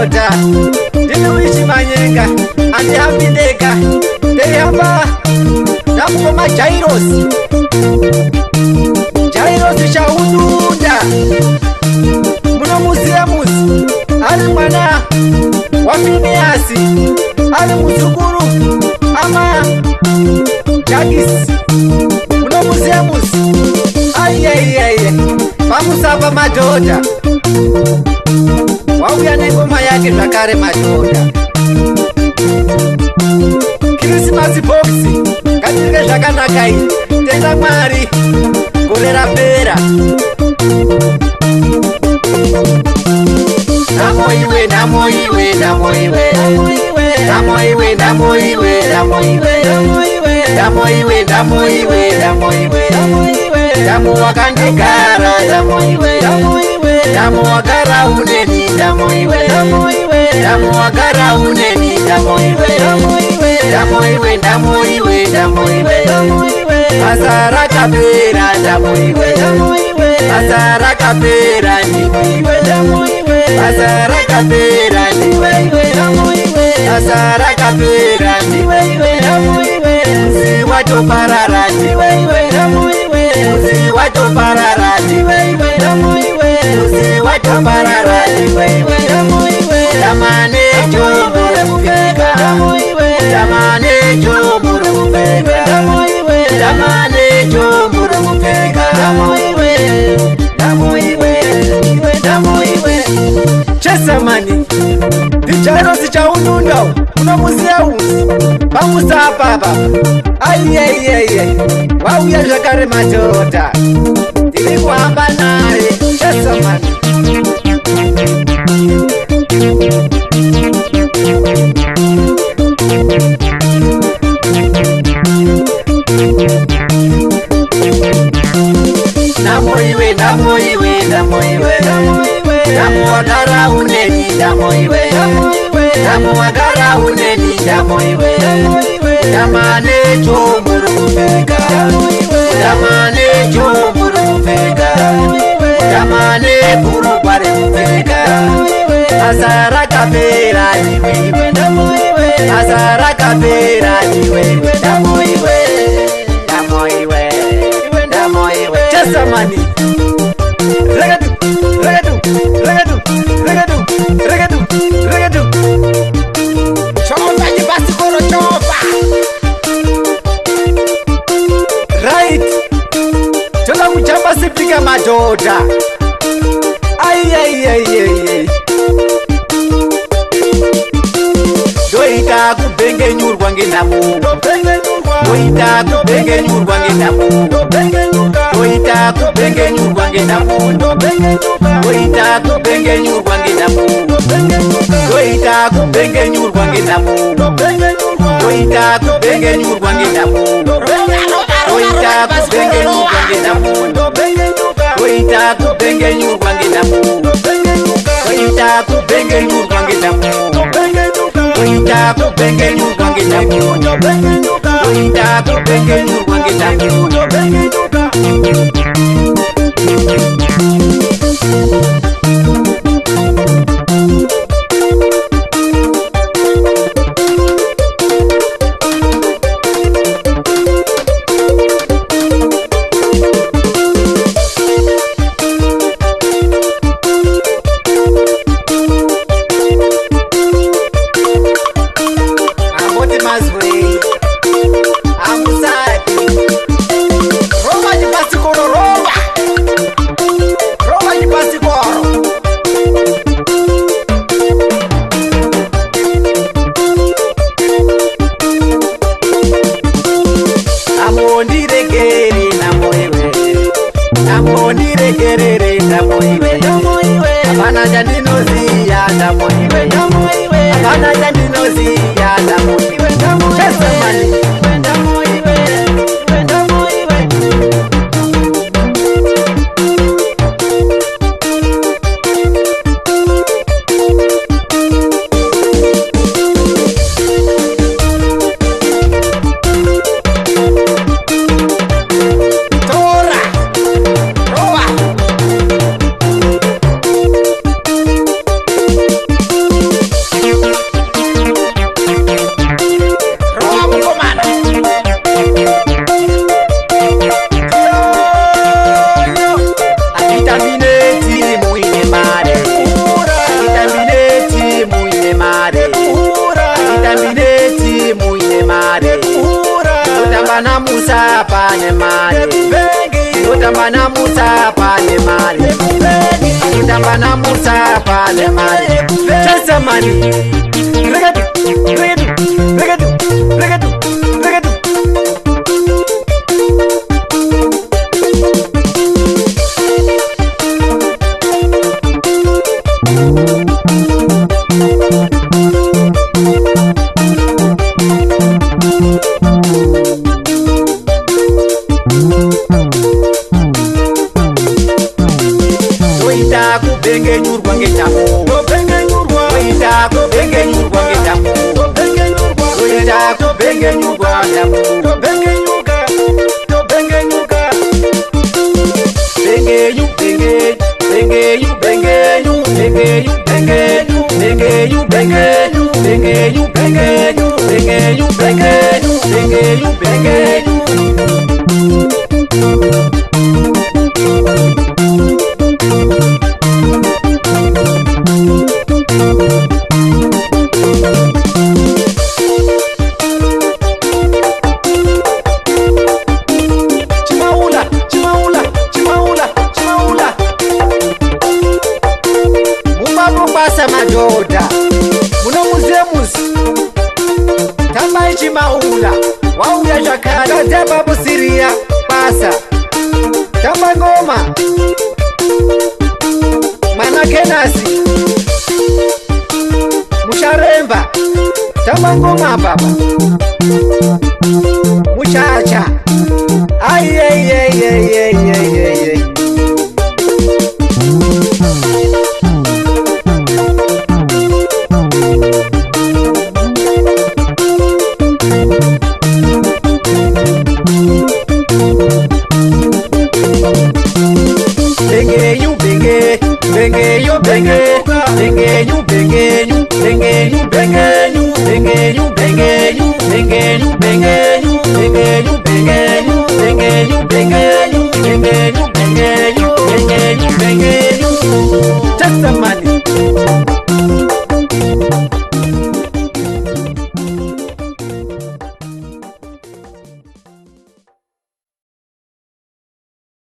madhodha. Luwis Manyenga, andihambi ndega, ndeihamba ndamukoma Jairos. Jairos chaudunda munomuziya musi, ari mwana waFinehasi, ari muzukuru ama Jagisi. Munomuziya musi, aiyaiyaia pamusapa madhodha. Wauya nengoma yake zvakare madhodha. Christmas box ngatirike zvakanaka iyi, tenda Mwari gore rapera. Nhamo iwe, nhamo iwe, nhamo iwe, nhamo iwe, nhamo iwe, nhamo iwe, nhamo iwe, nhamo iwe, nhamo iwe, nhamo wakandigara, nhamo iwe, nhamo wagara uneni, nhamo iwe, nhamo wagara uneni, nhamo iwe, nhamo iwe, nhamo iwe, nhamo iwe, basa rakapera, nhamo iwe, basa rakapera, ndiwe, basa rakapera, ndiwe, basa rakapera, ndiwe, muzi watoparara, ndiwe, muzi watoparara, ndiwe, muzi watoparara, ndiwe, tamane chomure kupeka, tamane chomure kupeka, tamane chomure kupeka, nhamo iwe, chesamani Jairos chaununda unomuziya usi pamusapa papa. Aiyaiyaia wauya zvakare madhodha, ndiri kuhamba naye chesamani. Nhamo iwe, nhamo iwe, nhamo iwe, nhamo wagara uneni, nhamo iwe, nhamo wagara uneni, nhamo iwe, tamane chomuru kupeka, tamane chomuru kupeka, tamane burukwa kupeka, basa rakapera, ndiwe, basa rakapera, ndiwe, nhamo iwe, nhamo iwe, nhamo iwe, chesamani. Regadu, regadu, regadu, regadu, regadu, regadu. Chova chibasikoro chova. Right. Toda kujamba sipika madhodha. Aiyaiyaia. Doita kubengenyurwa ngenhamo. Doita kubengenyurwa ngenhamo. Doita kubengenyurwa ngenhamo. Doita kubengenyurwa ngenhamo. Doita kubengenyurwa ngenhamo. Doita kubengenyurwa ngenhamo. Doita kubengenyurwa ngenhamo. Doita kubengenyurwa ngenhamo. Doita kubengenyurwa ngenhamo. Doita kubengenyurwa ngenhamo. Doita kubengenyurwa ngenhamo. Nhamo Ndiregere, Nhamo iwe, hapana chandinoziya, Nhamo iwe, hapana chandinoziya, Nhamo iwe, chesamani. Nhamo iwe, Nhamo iwe. Musa pane mari, kutamba na Musa pane mari, kutamba na Musa pane mari. Chase money. Regadu, regadu, regadu, regadu, regadu. Oita kubenge nyurwa ngenyamo, kubenge nyurwa. Oita kubenge nyurwa ngenyamo, kubenge nyurwa. Oita kubenge nyurwa ngenyamo, kubenge nyurwa, kubenge nyurwa. Benge yu, benge, benge yu, benge yu, benge yu, benge yu, benge yu, benge yu, benge yu, benge yu, benge yu, benge yu, benge yu, benge yu. Basa majoda muno muzemuzi tambai chimaula wauya zvakare katamba musiriya basa tamba ngoma mwana Kenasi musharemba tamba ngoma baba muchacha ai Benge you, benge, benge you, benge, benge you, benge you, benge you, benge you, benge you, benge you, benge you, benge you, benge you, benge you, benge you, benge you, benge you, benge you, benge you, benge you. Just the money.